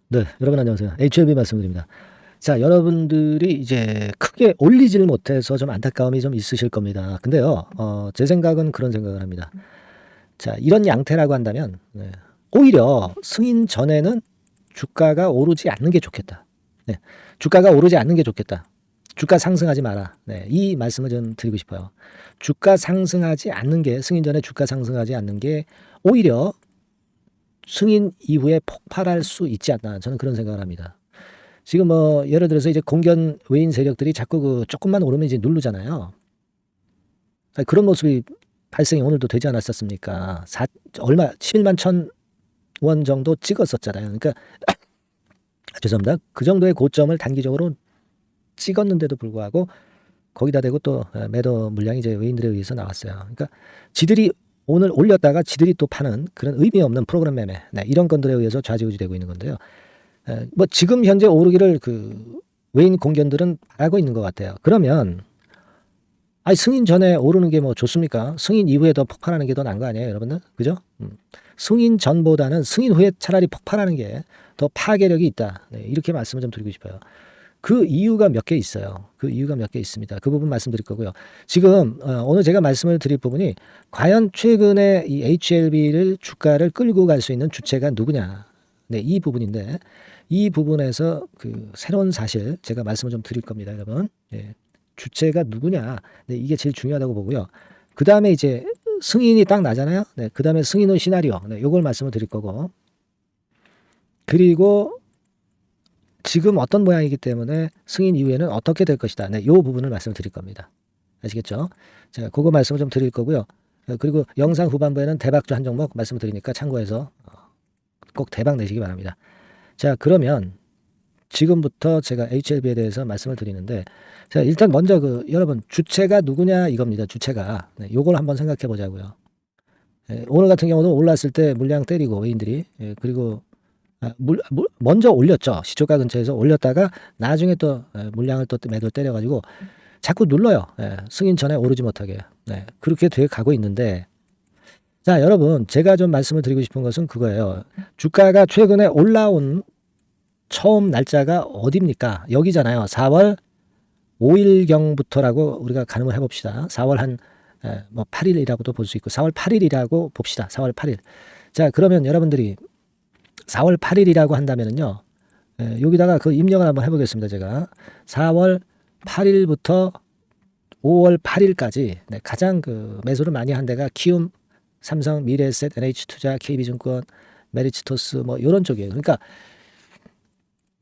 네, 여러분 안녕하세요. HLB 말씀드립니다. 자, 여러분들이 이제 크게 올리지를 못해서 좀 안타까움이 좀 있으실 겁니다. 근데요, 제 생각은 그런 생각을 합니다. 자, 이런 양태라고 한다면, 오히려 승인 전에는 주가가 오르지 않는 게 좋겠다. 네, 주가가 오르지 않는 게 좋겠다. 주가 상승하지 마라. 네, 이 말씀을 좀 드리고 싶어요. 주가 상승하지 않는 게, 승인 전에 주가 상승하지 않는 게 오히려 승인 이후에 폭발할 수 있지 않나, 저는 그런 생각을 합니다. 지금 뭐 예를 들어서 이제 공견 외인 세력들이 자꾸 그 조금만 오르면 이제 누르잖아요. 그런 모습이 발생이 오늘도 되지 않았었습니까? 얼마 11만 천 원 정도 찍었었잖아요. 그러니까 죄송합니다. 그 정도의 고점을 단기적으로 찍었는데도 불구하고 거기다 대고 또 매도 물량이 이제 외인들에 의해서 나왔어요. 그러니까 지들이 오늘 올렸다가 지들이 또 파는 그런 의미 없는 프로그램 매매, 이런 건들에 의해서 좌지우지되고 있는 건데요. 뭐 지금 현재 오르기를 그 외인 공견들은 바라고 있는 것 같아요. 그러면 아니 승인 전에 오르는 게 뭐 좋습니까? 승인 이후에 더 폭발하는 게 더 나은 거 아니에요, 여러분들? 그죠? 승인 전보다는 승인 후에 차라리 폭발하는 게 더 파괴력이 있다. 네, 이렇게 말씀을 좀 드리고 싶어요. 그 이유가 몇 개 있어요. 그 이유가 몇 개 있습니다. 그 부분 말씀드릴 거고요. 지금 오늘 제가 말씀을 드릴 부분이 과연 최근에 이 HLB를 주가를 끌고 갈 수 있는 주체가 누구냐. 네, 이 부분인데 이 부분에서 그 새로운 사실 제가 말씀을 좀 드릴 겁니다, 여러분. 예. 주체가 누구냐. 네, 이게 제일 중요하다고 보고요. 그 다음에 이제 승인이 딱 나잖아요. 네, 그 다음에 승인 후 시나리오. 네, 요걸 말씀을 드릴 거고. 그리고 지금 어떤 모양이기 때문에 승인 이후에는 어떻게 될 것이다. 네, 요 부분을 말씀을 드릴 겁니다. 아시겠죠? 자, 그거 말씀을 좀 드릴 거고요. 그리고 영상 후반부에는 대박주 한 종목 말씀을 드리니까 참고해서 꼭 대박 내시기 바랍니다. 자, 그러면 지금부터 제가 HLB에 대해서 말씀을 드리는데, 자, 일단 먼저 여러분, 주체가 누구냐 이겁니다. 주체가. 네, 요걸 한번 생각해 보자고요. 오늘 같은 경우는 올랐을 때 물량 때리고, 외인들이. 그리고 먼저 올렸죠. 시초가 근처에서 올렸다가 나중에 또 물량을 또 매도 때려가지고 자꾸 눌러요. 승인 전에 오르지 못하게. 네, 그렇게 돼 가고 있는데, 자, 여러분, 제가 좀 말씀을 드리고 싶은 것은 그거예요. 주가가 최근에 올라온 처음 날짜가 어디입니까? 여기잖아요. 4월 5일경부터라고 우리가 가늠을 해봅시다. 4월 뭐 8일이라고도 볼 수 있고 4월 8일이라고 봅시다. 4월 8일. 자, 그러면 여러분들이 4월 8일이라고 한다면은요. 여기다가 그 입력을 한번 해보겠습니다. 제가 4월 8일부터 5월 8일까지 가장 그 매수를 많이 한 데가 키움, 삼성, 미래에셋, NH투자, KB증권, 메리츠토스 뭐 이런 쪽이에요. 그러니까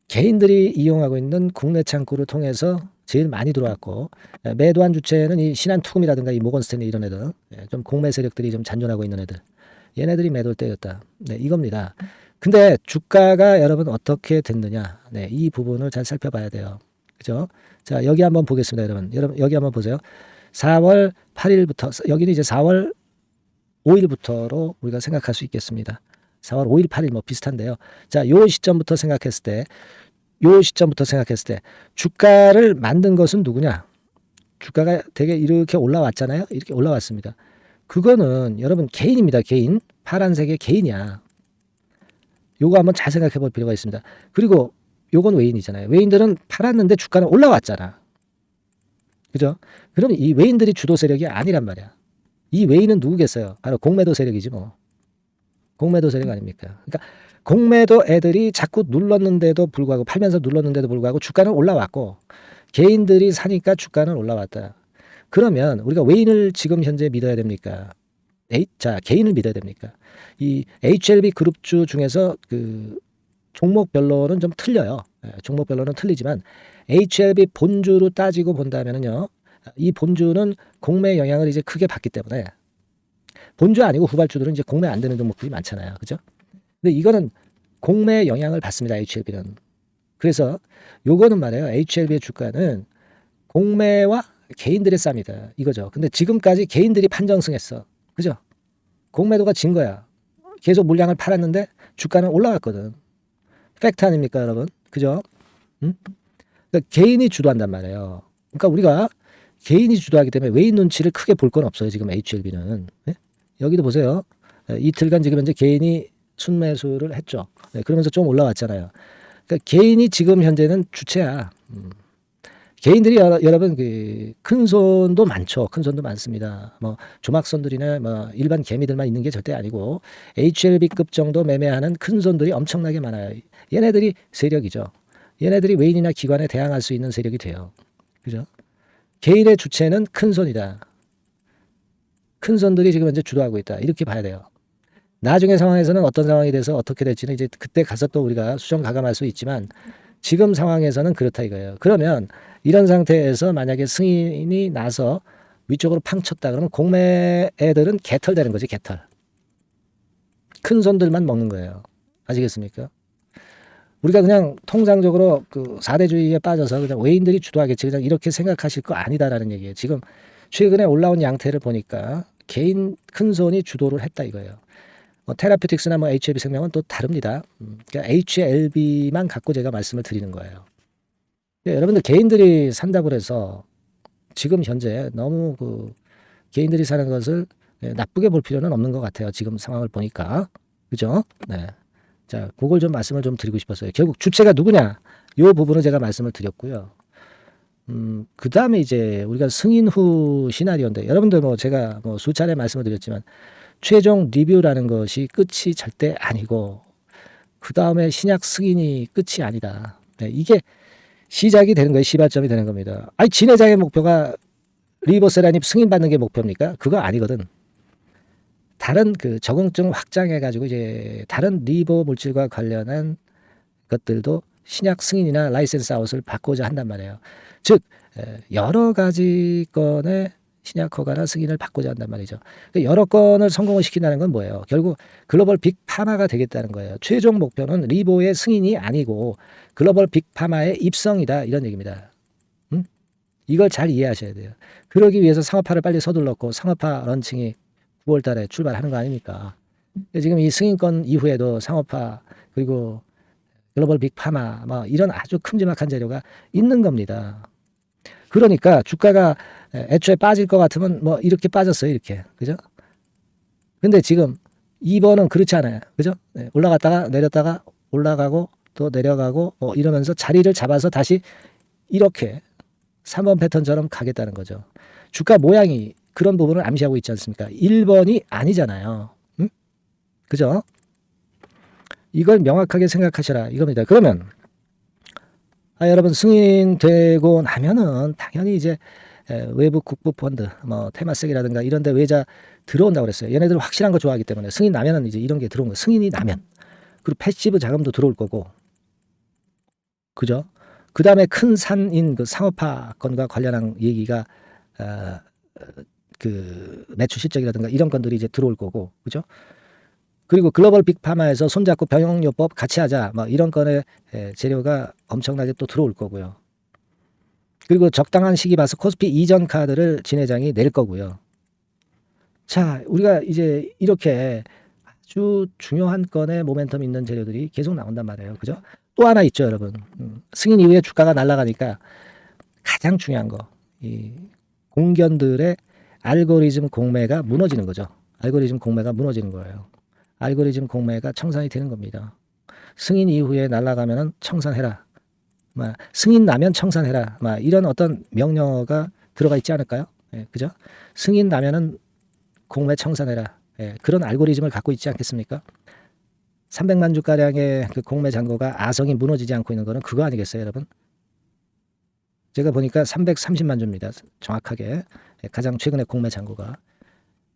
개인들이 이용하고 있는 국내 창구를 통해서 제일 많이 들어왔고, 매도한 주체는 이 신한투금이라든가 이 모건스탠리 이런 애들, 좀 공매 세력들이 좀 잔존하고 있는 애들, 얘네들이 매도를 때렸다. 네, 이겁니다. 근데 주가가 여러분 어떻게 됐느냐, 네, 이 부분을 잘 살펴봐야 돼요. 그죠? 자, 여기 한번 보겠습니다, 여러분. 여러분 여기 한번 보세요. 4월 8일부터 여기는 이제 4월 5일부터로 우리가 생각할 수 있겠습니다. 4월 5일, 8일 뭐 비슷한데요. 자, 요 시점부터 생각했을 때, 주가를 만든 것은 누구냐? 주가가 되게 이렇게 올라왔잖아요. 이렇게 올라왔습니다. 그거는 여러분 개인입니다. 개인. 파란색의 개인이야. 요거 한번 잘 생각해 볼 필요가 있습니다. 그리고 요건 외인이잖아요. 외인들은 팔았는데 주가는 올라왔잖아. 그죠? 그럼 이 외인들이 주도 세력이 아니란 말이야. 이 외인은 누구겠어요? 바로 공매도 세력이지 뭐. 공매도 세력 아닙니까? 그러니까 공매도 애들이 자꾸 눌렀는데도 불구하고 팔면서 눌렀는데도 불구하고 주가는 올라왔고 개인들이 사니까 주가는 올라왔다. 그러면 우리가 외인을 지금 현재 믿어야 됩니까? 자, 개인을 믿어야 됩니까? 이 HLB 그룹주 중에서 그 종목별로는 좀 틀려요. 종목별로는 틀리지만 HLB 본주로 따지고 본다면은요. 이 본주는 공매 영향을 이제 크게 받기 때문에 본주 아니고 후발주들은 이제 공매 안 되는 종목들이 많잖아요. 그죠? 근데 이거는 공매의 영향을 받습니다. HLB는. 그래서 요거는 말이에요. HLB의 주가는 공매와 개인들의 싸움이다. 이거죠. 근데 지금까지 개인들이 판정승했어. 그죠? 공매도가 진 거야. 계속 물량을 팔았는데 주가는 올라갔거든. 팩트 아닙니까, 여러분? 그죠? 응? 그러니까 개인이 주도한단 말이에요. 그러니까 우리가 개인이 주도하기 때문에 외인 눈치를 크게 볼 건 없어요. 지금 HLB는. 예? 여기도 보세요. 이틀간 지금 현재 개인이 순매수를 했죠. 네, 그러면서 좀 올라왔잖아요. 그러니까 개인이 지금 현재는 주체야. 개인들이 여러분 큰 손도 많죠. 큰 손도 많습니다. 뭐 조막손들이나 뭐 일반 개미들만 있는 게 절대 아니고 HLB급 정도 매매하는 큰 손들이 엄청나게 많아요. 얘네들이 세력이죠. 얘네들이 외인이나 기관에 대항할 수 있는 세력이 돼요. 그죠? 개인의 주체는 큰 손이다. 큰 손들이 지금 현재 주도하고 있다. 이렇게 봐야 돼요. 나중에 상황에서는 어떤 상황이 돼서 어떻게 될지는 이제 그때 가서 또 우리가 수정 가감할 수 있지만 지금 상황에서는 그렇다 이거예요. 그러면 이런 상태에서 만약에 승인이 나서 위쪽으로 팡 쳤다 그러면 공매 애들은 개털되는 거지, 개털. 큰 손들만 먹는 거예요. 아시겠습니까? 우리가 그냥 통상적으로 그 4대주의에 빠져서 그냥 외인들이 주도하겠지 그냥 이렇게 생각하실 거 아니다라는 얘기예요. 지금 최근에 올라온 양태를 보니까 개인 큰 손이 주도를 했다 이거예요. 테라퓨틱스나 뭐 HLB 생명은 또 다릅니다. 그러니까 HLB만 갖고 제가 말씀을 드리는 거예요. 여러분들 개인들이 산다고 해서 지금 현재 너무 그 개인들이 사는 것을 나쁘게 볼 필요는 없는 것 같아요. 지금 상황을 보니까. 그죠? 네. 자, 그걸 좀 말씀을 좀 드리고 싶었어요. 결국 주체가 누구냐? 요 부분을 제가 말씀을 드렸고요. 그 다음에 이제 우리가 승인 후 시나리오인데 여러분들 뭐 제가 뭐 수차례 말씀을 드렸지만 최종 리뷰라는 것이 끝이 절대 아니고 그 다음에 신약 승인이 끝이 아니다. 네, 이게 시작이 되는 거예요. 시발점이 되는 겁니다. 아니 진해장의 목표가 리보세라닙 승인받는 게 목표입니까? 그거 아니거든. 다른 그 적응증 확장해가지고 이제 다른 리보 물질과 관련한 것들도 신약 승인이나 라이센스 아웃을 받고자 한단 말이에요. 즉 여러 가지 건의 신약 허가나 승인을 받고자 한단 말이죠. 여러 건을 성공을 시킨다는 건 뭐예요? 결국 글로벌 빅파마가 되겠다는 거예요. 최종 목표는 리보의 승인이 아니고 글로벌 빅파마의 입성이다 이런 얘기입니다. 이걸 잘 이해하셔야 돼요. 그러기 위해서 상업화를 빨리 서둘렀고 상업화 런칭이 9월 달에 출발하는 거 아닙니까? 지금 이 승인권 이후에도 상업화 그리고 글로벌 빅파마 뭐 이런 아주 큼지막한 재료가 있는 겁니다. 그러니까 주가가 애초에 빠질 것 같으면 뭐 이렇게 빠졌어요. 이렇게. 그죠? 근데 지금 2번은 그렇지 않아요. 그죠? 네, 올라갔다가 내렸다가 올라가고 또 내려가고 뭐 이러면서 자리를 잡아서 다시 이렇게 3번 패턴처럼 가겠다는 거죠. 주가 모양이 그런 부분을 암시하고 있지 않습니까? 1번이 아니잖아요. 응? 그죠? 이걸 명확하게 생각하셔라 이겁니다. 그러면 여러분 승인되고 나면은 당연히 이제 외부 국부 펀드 뭐 테마섹이라든가 이런 데 외자 들어온다고 그랬어요. 얘네들 확실한 거 좋아하기 때문에 승인 나면은 이제 이런 게 들어온 거예요. 승인이 나면. 그리고 패시브 자금도 들어올 거고. 그죠? 그다음에 큰 산인 그 상업화 건과 관련한 얘기가 그 매출 실적이라든가 이런 건들이 이제 들어올 거고. 그죠? 그리고 글로벌 빅파마에서 손잡고 병용요법 같이 하자. 뭐 이런 건의 재료가 엄청나게 또 들어올 거고요. 그리고 적당한 시기 봐서 코스피 이전 카드를 진 회장이 낼 거고요. 자, 우리가 이제 이렇게 아주 중요한 건의 모멘텀 있는 재료들이 계속 나온단 말이에요. 그죠? 또 하나 있죠, 여러분. 승인 이후에 주가가 날아가니까 가장 중요한 거. 이 공견들의 알고리즘 공매가 무너지는 거죠. 알고리즘 공매가 무너지는 거예요. 알고리즘 공매가 청산이 되는 겁니다. 승인 이후에 날아가면은 청산해라. 승인 나면 청산해라. 이런 어떤 명령어가 들어가 있지 않을까요? 예, 그죠? 승인 나면은 공매 청산해라. 예, 그런 알고리즘을 갖고 있지 않겠습니까? 300만 주가량의 그 공매 잔고가 아성이 무너지지 않고 있는 거는 그거 아니겠어요, 여러분? 제가 보니까 330만 주입니다. 정확하게. 예, 가장 최근에 공매 잔고가.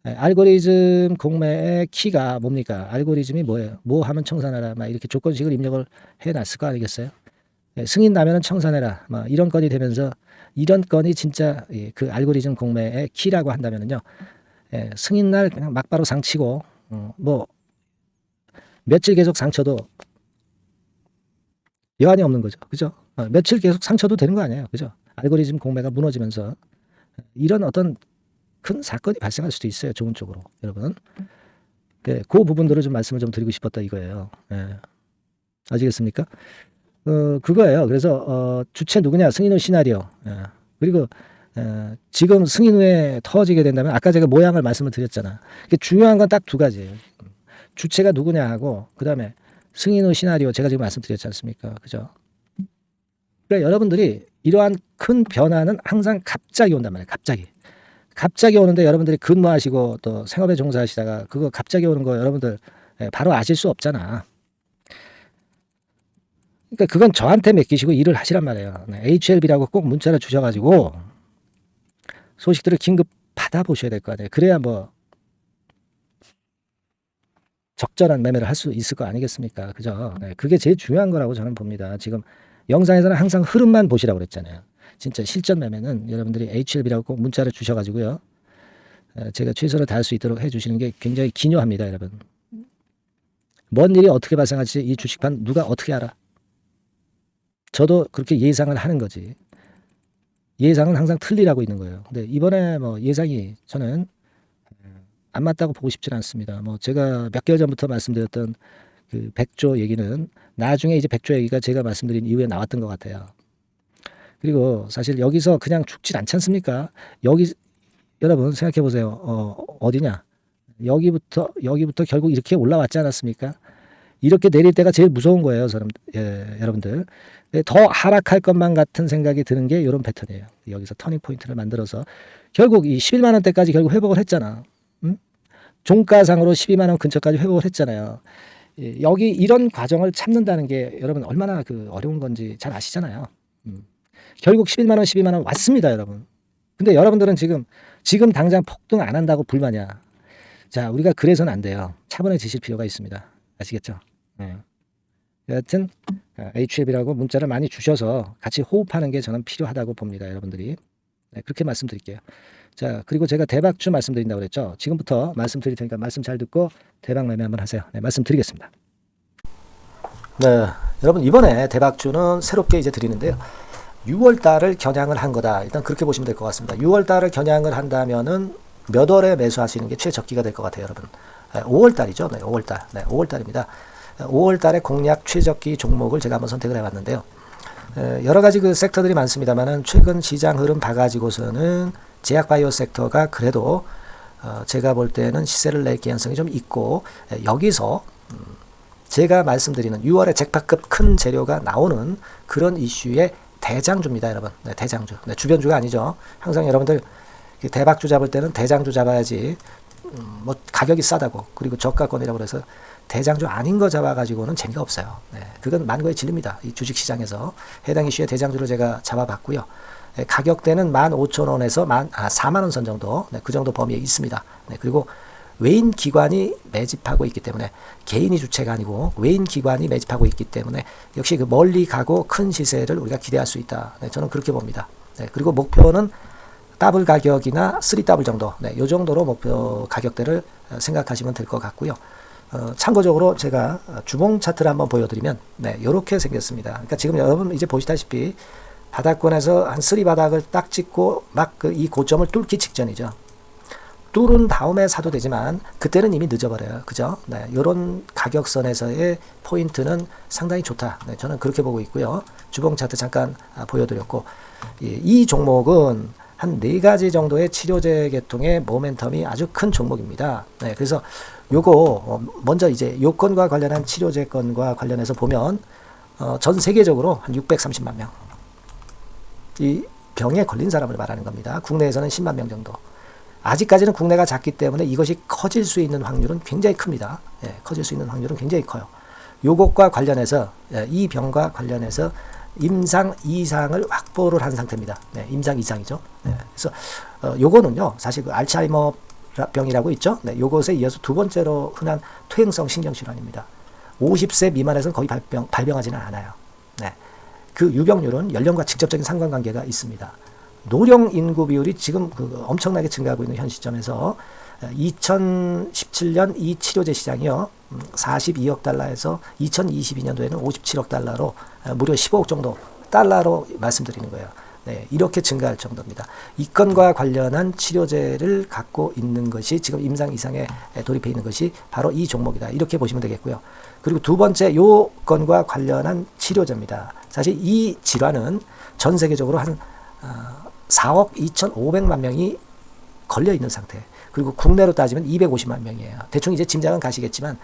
알고리즘 공매의 키가 뭡니까? 알고리즘이 뭐예요? 뭐 하면 청산하라. 이렇게 조건식을 입력을 해놨을 거 아니겠어요? 승인 나면은 청산해라. 이런 건이 되면서 이런 건이 진짜 그 알고리즘 공매의 키라고 한다면은요. 승인 날 그냥 막바로 상치고 뭐 며칠 계속 상쳐도 여한이 없는 거죠. 그죠? 며칠 계속 상쳐도 되는 거 아니에요. 그죠? 알고리즘 공매가 무너지면서 이런 어떤 큰 사건이 발생할 수도 있어요. 좋은 쪽으로. 여러분. 네, 그 부분들을 좀 말씀을 좀 드리고 싶었다 이거예요. 아시겠습니까? 그거예요. 그래서 주체 누구냐? 승인 후 시나리오. 그리고 지금 승인 후에 터지게 된다면 아까 제가 모양을 말씀을 드렸잖아. 중요한 건 딱 두 가지예요. 주체가 누구냐 하고 그다음에 승인 후 시나리오 제가 지금 말씀드렸지 않습니까? 그죠? 그러니까 여러분들이 이러한 큰 변화는 항상 갑자기 온단 말이에요. 갑자기 오는데 여러분들이 근무하시고 또 생업에 종사하시다가 그거 갑자기 오는 거 여러분들 바로 아실 수 없잖아. 그러니까 그건 저한테 맡기시고 일을 하시란 말이에요. HLB라고 꼭 문자를 주셔가지고 소식들을 긴급 받아보셔야 될 거 아니에요. 그래야 뭐 적절한 매매를 할 수 있을 거 아니겠습니까? 그죠? 그게 제일 중요한 거라고 저는 봅니다. 지금 영상에서는 항상 흐름만 보시라고 그랬잖아요. 진짜 실전 매매는 여러분들이 HLB라고 꼭 문자를 주셔가지고요. 제가 최선을 다할 수 있도록 해주시는 게 굉장히 기묘합니다, 여러분. 뭔 일이 어떻게 발생할지 이 주식판 누가 어떻게 알아? 저도 그렇게 예상을 하는 거지. 예상은 항상 틀리라고 있는 거예요. 근데 이번에 뭐 예상이 저는 안 맞다고 보고 싶지는 않습니다. 뭐 제가 몇 개월 전부터 말씀드렸던 그 100조 얘기는 나중에 이제 100조 얘기가 제가 말씀드린 이후에 나왔던 것 같아요. 그리고 사실 여기서 그냥 죽질 않지 않습니까? 여기 여러분 생각해 보세요. 어디냐? 여기부터 결국 이렇게 올라왔지 않았습니까? 이렇게 내릴 때가 제일 무서운 거예요, 여러분들. 더 하락할 것만 같은 생각이 드는 게 이런 패턴이에요. 여기서 터닝 포인트를 만들어서 결국 이 11만 원대까지 결국 회복을 했잖아. 응? 종가상으로 12만 원 근처까지 회복을 했잖아요. 여기 이런 과정을 참는다는 게 여러분 얼마나 그 어려운 건지 잘 아시잖아요. 결국 11만 원, 12만 원 왔습니다, 여러분. 근데 여러분들은 지금 당장 폭등 안 한다고 불만이야. 자, 우리가 그래서는 안 돼요. 차분해지실 필요가 있습니다. 아시겠죠? 여하튼 HLB라고 문자를 많이 주셔서 같이 호흡하는 게 저는 필요하다고 봅니다, 여러분들이. 그렇게 말씀드릴게요. 자, 그리고 제가 대박주 말씀드린다고 그랬죠. 지금부터 말씀드릴 테니까 말씀 잘 듣고 대박 매매 한번 하세요. 말씀드리겠습니다. 네, 여러분 이번에 대박주는 새롭게 이제 드리는데요. 6월 달을 겨냥을 한 거다. 일단 그렇게 보시면 될 것 같습니다. 6월 달을 겨냥을 한다면은 몇 월에 매수하시는 게 최적기가 될 것 같아요, 여러분. 5월 달이죠. 네, 5월 달. 네, 5월 달입니다. 5월 달에 공략 최적기 종목을 제가 한번 선택을 해봤는데요. 여러 가지 그 섹터들이 많습니다만은 최근 시장 흐름 봐가지고서는 제약바이오 섹터가 그래도 제가 볼 때는 시세를 낼 개연성이 좀 있고 여기서 제가 말씀드리는 6월에 잭팟급 큰 재료가 나오는 그런 이슈의 대장주입니다, 여러분. 네, 대장주. 네, 주변주가 아니죠. 항상 여러분들 대박주 잡을 때는 대장주 잡아야지. 뭐 가격이 싸다고 그리고 저가권이라고 그래서 대장주 아닌 거 잡아가지고는 재미가 없어요. 네, 그건 만고의 진리입니다. 이 주식시장에서 해당 이슈의 대장주를 제가 잡아봤고요. 가격대는 15,000원에서 4만원 선 정도, 네, 그 정도 범위에 있습니다. 네, 그리고 외인 기관이 매집하고 있기 때문에 개인이 주체가 아니고 외인 기관이 매집하고 있기 때문에 역시 그 멀리 가고 큰 시세를 우리가 기대할 수 있다. 네, 저는 그렇게 봅니다. 네, 그리고 목표는 더블 가격이나 3더블 정도, 네, 이 정도로 목표 가격대를 생각하시면 될 것 같고요. 참고적으로 제가 주봉 차트를 한번 보여드리면, 네, 이렇게 생겼습니다. 그러니까 지금 여러분 이제 보시다시피 바닥권에서 한 3바닥을 딱 찍고 막 이 고점을 뚫기 직전이죠. 뚫은 다음에 사도 되지만 그때는 이미 늦어버려요. 그죠? 네, 이런 가격선에서의 포인트는 상당히 좋다. 네, 저는 그렇게 보고 있고요. 주봉 차트 잠깐 보여드렸고, 이 종목은 한 4가지 정도의 치료제 계통의 모멘텀이 아주 큰 종목입니다. 네, 그래서 요거 먼저 이제 요건과 관련한 치료제건과 관련해서 보면 전 세계적으로 한 630만 명. 이 병에 걸린 사람을 말하는 겁니다. 국내에서는 10만 명 정도. 아직까지는 국내가 작기 때문에 이것이 커질 수 있는 확률은 굉장히 큽니다. 예, 커질 수 있는 확률은 굉장히 커요. 요것과 관련해서 이 병과 관련해서 임상 2상을 확보를 한 상태입니다. 네, 임상 2상이죠. 네, 그래서 요거는요, 사실 그 알츠하이머 병이라고 있죠. 네, 요것에 이어서 두 번째로 흔한 퇴행성 신경질환입니다. 50세 미만에서는 거의 발병하지는 않아요. 네, 그 유병률은 연령과 직접적인 상관관계가 있습니다. 노령 인구 비율이 지금 엄청나게 증가하고 있는 현 시점에서 2017년 이 치료제 시장이요, 42억 달러에서 2022년도에는 57억 달러로 무려 15억 정도 달러로 말씀드리는 거예요. 네, 이렇게 증가할 정도입니다. 이 건과 관련한 치료제를 갖고 있는 것이 지금 임상 이상에 돌입해 있는 것이 바로 이 종목이다. 이렇게 보시면 되겠고요. 그리고 두 번째 요 건과 관련한 치료제입니다. 사실 이 질환은 전 세계적으로 한 4억 2,500만 명이 걸려 있는 상태. 그리고 국내로 따지면 250만 명이에요. 대충 이제 짐작은 가시겠지만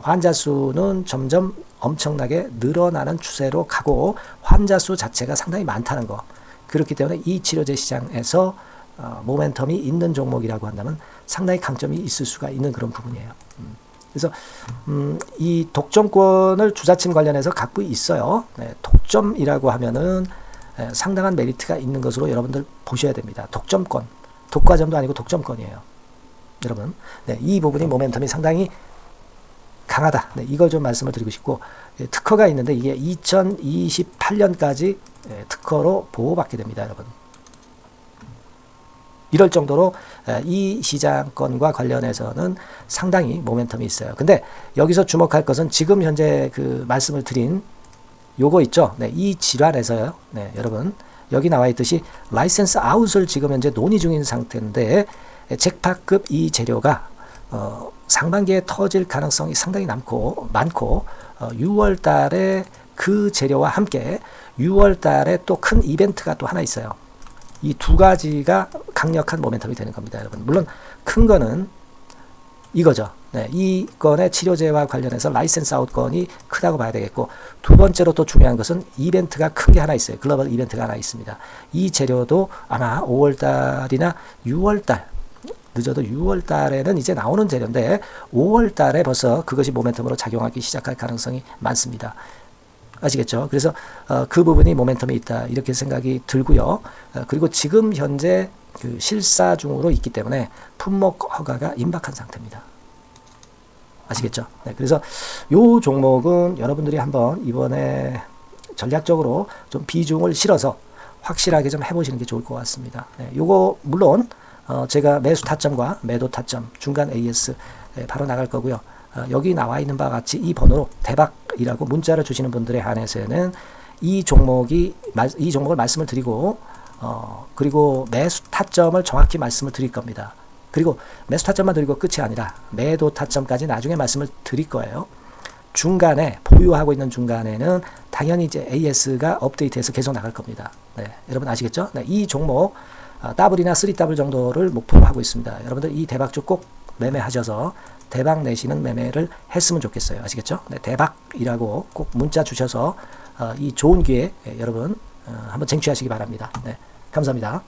환자 수는 점점 엄청나게 늘어나는 추세로 가고 환자 수 자체가 상당히 많다는 거. 그렇기 때문에 이 치료제 시장에서 모멘텀이 있는 종목이라고 한다면 상당히 강점이 있을 수가 있는 그런 부분이에요. 그래서 이 독점권을 주사침 관련해서 갖고 있어요. 네, 독점이라고 하면은 상당한 메리트가 있는 것으로 여러분들 보셔야 됩니다. 독점권, 독과점도 아니고 독점권이에요. 여러분, 네, 이 부분이 모멘텀이 상당히 강하다. 네, 이걸 좀 말씀을 드리고 싶고, 특허가 있는데 이게 2028년까지 특허로 보호받게 됩니다, 여러분. 이럴 정도로 이 시장권과 관련해서는 상당히 모멘텀이 있어요. 근데 여기서 주목할 것은 지금 현재 그 말씀을 드린 요거 있죠. 네, 이 질환에서요. 네, 여러분 여기 나와 있듯이 라이센스 아웃을 지금 현재 논의 중인 상태인데 잭팟급 이 재료가 상반기에 터질 가능성이 상당히 많고 6월 달에 그 재료와 함께 6월 달에 또 큰 이벤트가 또 하나 있어요. 이 두 가지가 강력한 모멘텀이 되는 겁니다, 여러분. 물론 큰 거는 이거죠. 네, 이 건의 치료제와 관련해서 라이센스 아웃 건이 크다고 봐야 되겠고, 두 번째로 또 중요한 것은 이벤트가 큰 게 하나 있어요. 글로벌 이벤트가 하나 있습니다. 이 재료도 아마 5월 달이나 6월 달, 늦어도 6월 달에는 이제 나오는 재료인데 5월 달에 벌써 그것이 모멘텀으로 작용하기 시작할 가능성이 많습니다. 아시겠죠? 그래서 그 부분이 모멘텀이 있다 이렇게 생각이 들고요. 그리고 지금 현재 그 실사 중으로 있기 때문에 품목 허가가 임박한 상태입니다. 아시겠죠? 네, 그래서 요 종목은 여러분들이 한번 이번에 전략적으로 좀 비중을 실어서 확실하게 좀 해보시는 게 좋을 것 같습니다. 네, 요거 물론 제가 매수 타점과 매도 타점 중간 AS 바로 나갈 거고요. 여기 나와 있는 바와 같이 이 번호로 대박이라고 문자를 주시는 분들에 한해서는 이 종목을 말씀을 드리고 그리고 매수 타점을 정확히 말씀을 드릴 겁니다. 그리고 매수 타점만 드리고 끝이 아니라 매도 타점까지 나중에 말씀을 드릴 거예요. 중간에 보유하고 있는 중간에는 당연히 이제 AS가 업데이트해서 계속 나갈 겁니다. 네, 여러분 아시겠죠? 네, 이 종목 더블이나 3더블 정도를 목표로 하고 있습니다. 여러분들 이 대박주 꼭 매매하셔서 대박 내시는 매매를 했으면 좋겠어요. 아시겠죠? 네, 대박이라고 꼭 문자 주셔서 이 좋은 기회 여러분 한번 쟁취하시기 바랍니다. 네, 감사합니다.